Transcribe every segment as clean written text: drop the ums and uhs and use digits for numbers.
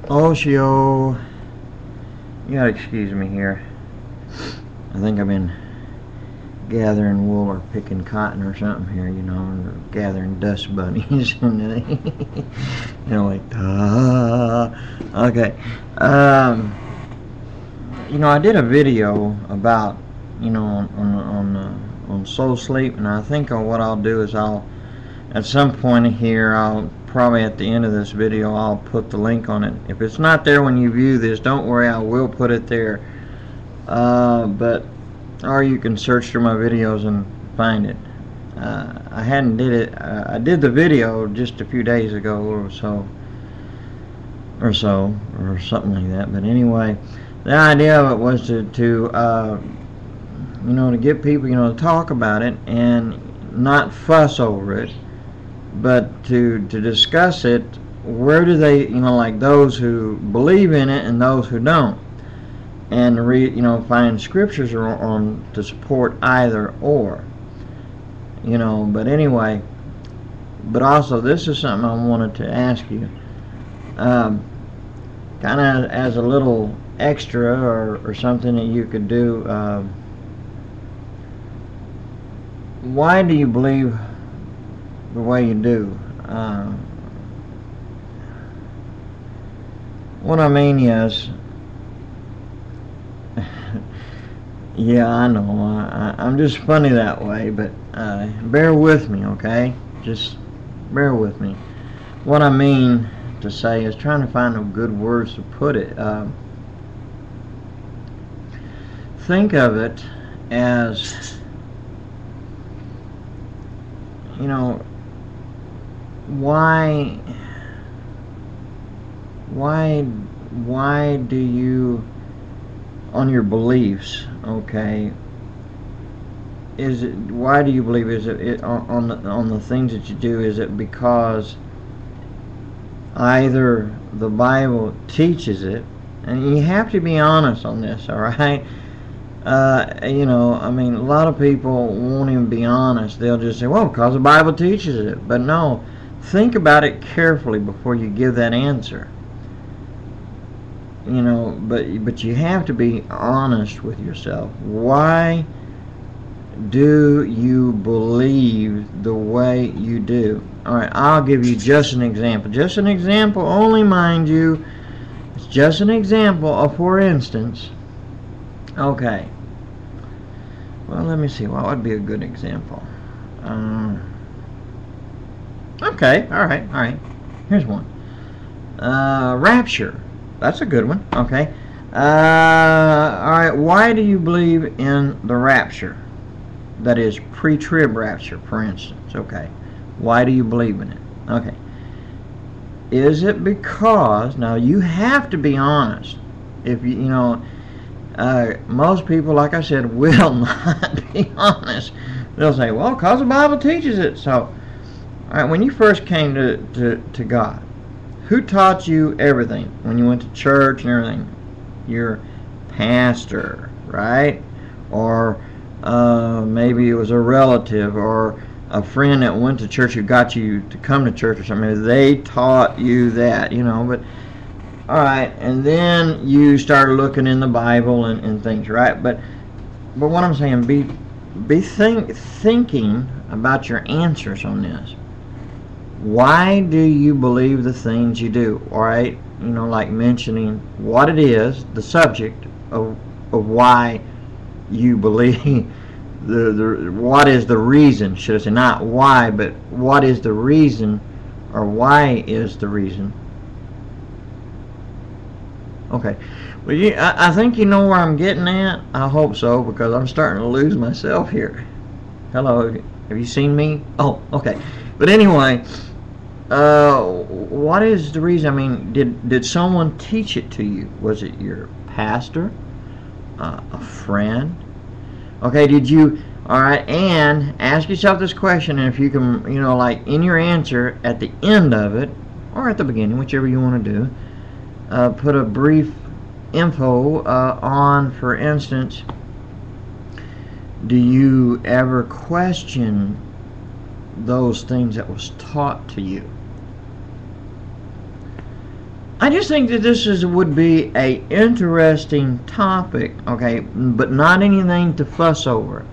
Oshio, you gotta excuse me here. I think I've been gathering wool or picking cotton or something here, you know, or gathering dust bunnies. And like, okay. You know, I did a video about, you know, on soul sleep, and I think what I'll do is at some point here, probably at the end of this video, I'll put the link on it. If it's not there when you view this, don't worry, I will put it there. Or you can search through my videos and find it. I hadn't did it. I did the video just a few days ago or something like that. But anyway, the idea of it was to you know, to get people, you know, to talk about it and not fuss over it, but to discuss it. Where do they, you know, like those who believe in it and those who don't, and you know, find scriptures on to support either or, you know. But anyway, but also this is something I wanted to ask you, kind of as a little extra or something that you could do. Why do you believe the way you do? What I mean is, yeah, I know, I'm just funny that way, but bear with me, okay? Just bear with me. What I mean to say is trying to find the good words to put it. Think of it as, you know, why do you, on your beliefs, okay, why do you believe, is it on the things that you do, is it because either the Bible teaches it, and you have to be honest on this, all right? You know, I mean, a lot of people won't even be honest. They'll just say, well, because the Bible teaches it. But no, think about it carefully before you give that answer. You know, but you have to be honest with yourself. Why do you believe the way you do? All right, I'll give you just an example. Just an example only, mind you. It's just an example of, for instance, okay. Well, let me see. What would be a good example? Okay, all right. Here's one. Rapture. That's a good one. Okay. All right. Why do you believe in the rapture? That is pre-trib rapture, for instance. Okay. Why do you believe in it? Okay. Is it because, now you have to be honest. If you know. Most people, like I said, will not be honest. They'll say, well, because the Bible teaches it. So, all right, when you first came to God, who taught you everything? When you went to church and everything? Your pastor, right? Or maybe it was a relative or a friend that went to church who got you to come to church or something. They taught you that, you know, but alright, and then you started looking in the Bible and things, right? But what I'm saying, be thinking about your answers on this. Why do you believe the things you do? Alright, you know, like mentioning what it is, the subject of why you believe, what is the reason, should I say, not why, but what is the reason, or why is the reason. Okay, well, I think you know where I'm getting at. I hope so, because I'm starting to lose myself here. Hello, have you seen me? Oh, okay. But anyway, what is the reason? I mean, did someone teach it to you? Was it your pastor? A friend? Okay, did you? All right, and ask yourself this question, and if you can, you know, like in your answer at the end of it, or at the beginning, whichever you want to do. Put a brief info on, for instance, do you ever question those things that was taught to you? I just think that would be a interesting topic, okay, but not anything to fuss over.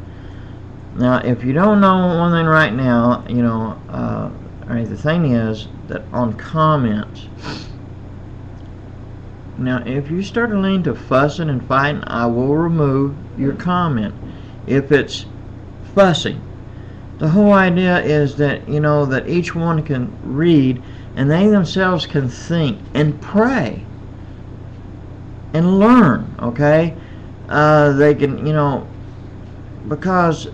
Now, if you don't know one thing right now, you know, the thing is that on comments, now if you start to lean to fussing and fighting, I will remove your comment. If it's fussing, the whole idea is that, you know, that each one can read and they themselves can think and pray and learn, okay? They can, you know, because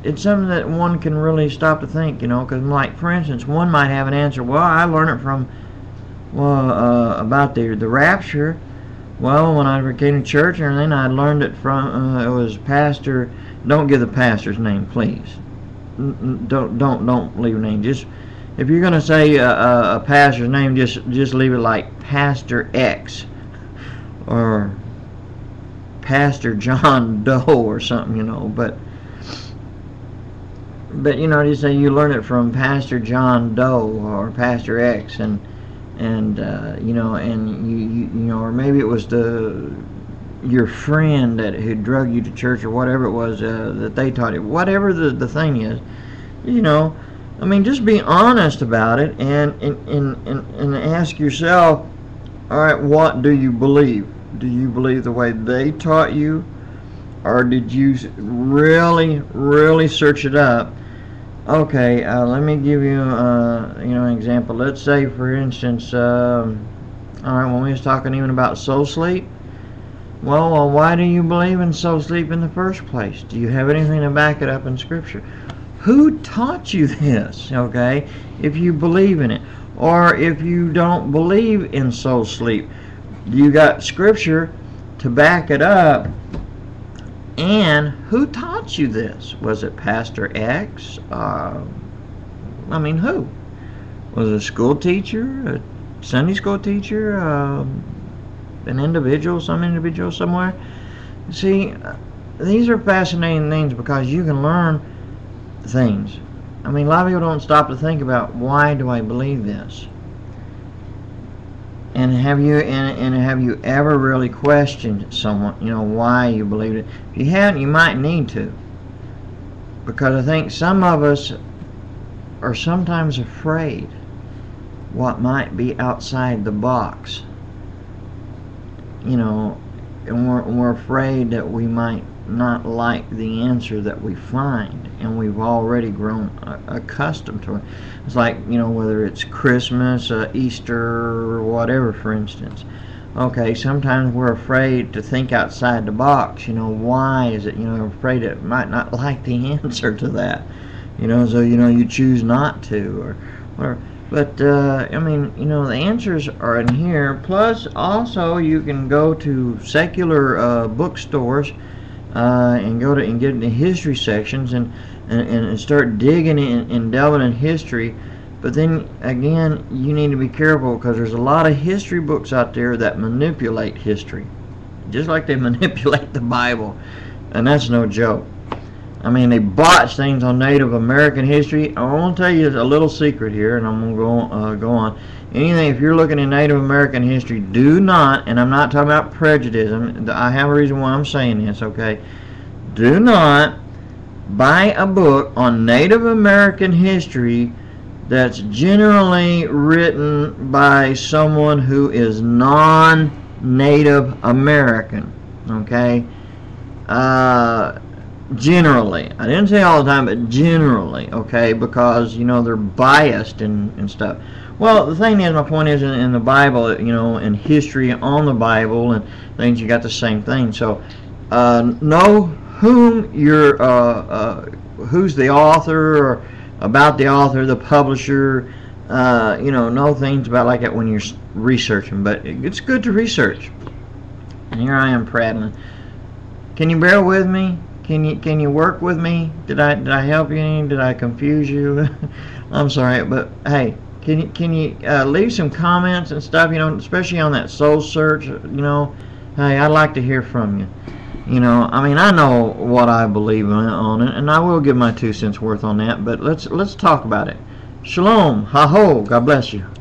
it's something that one can really stop to think, you know, because, like, for instance, one might have an answer, well, I learned it from, well, about the rapture. Well, when I came to church and everything, I learned it from, it was Pastor, don't give the pastor's name, please. Don't leave a name. Just, if you're going to say a pastor's name, just leave it like Pastor X or Pastor John Doe or something, you know, but you know, just say you learn it from Pastor John Doe or Pastor X, and you know, and you know, or maybe it was your friend who drug you to church or whatever it was that they taught you. Whatever the thing is, you know, I mean, just be honest about it and ask yourself, all right, what do you believe? Do you believe the way they taught you, or did you really search it up? Okay, let me give you, you know, an example. Let's say, for instance, all right, when we was talking even about soul sleep. Well, why do you believe in soul sleep in the first place? Do you have anything to back it up in Scripture? Who taught you this? Okay, if you believe in it, or if you don't believe in soul sleep, you got Scripture to back it up. And who taught you this? Was it Pastor X? I mean, who? Was it a school teacher, a Sunday school teacher, an individual, some individual somewhere? See, these are fascinating things because you can learn things. I mean, a lot of people don't stop to think about, why do I believe this? And have you ever really questioned someone, you know, why you believe it? If you haven't, you might need to, because I think some of us are sometimes afraid what might be outside the box, you know, and we're afraid that we might not like the answer that we find, and we've already grown accustomed to it. It's like, you know, whether it's Christmas, Easter, or whatever, for instance. Okay, sometimes we're afraid to think outside the box. You know, why is it? You know, we're afraid it might not like the answer to that. You know, so, you know, you choose not to, or but I mean, you know, the answers are in here. Plus, also, you can go to secular bookstores and get in the history sections and start digging in and delving in history. But then again, you need to be careful, because there's a lot of history books out there that manipulate history, just like they manipulate the Bible, and that's no joke. I mean, they botch things on Native American history. I want to tell you a little secret here, and I'm going to go on. Anything, if you're looking at Native American history, do not, and I'm not talking about prejudice, I have a reason why I'm saying this, okay? Do not buy a book on Native American history that's generally written by someone who is non-Native American, okay? Generally, I didn't say all the time, but generally, okay, because, you know, they're biased and stuff. Well, the thing is, my point is, in the Bible, you know, in history on the Bible and things, you got the same thing. So, know whom you're, who's the author, or about the author, the publisher, you know things about like that when you're researching. But it's good to research. And here I am prattling. Can you bear with me? Can you work with me? Did I help you any? Did I confuse you? I'm sorry, but hey, can you leave some comments and stuff? You know, especially on that soul search. You know, hey, I'd like to hear from you. You know, I mean, I know what I believe on it, and I will give my 2 cents worth on that. But let's talk about it. Shalom, ha ho, God bless you.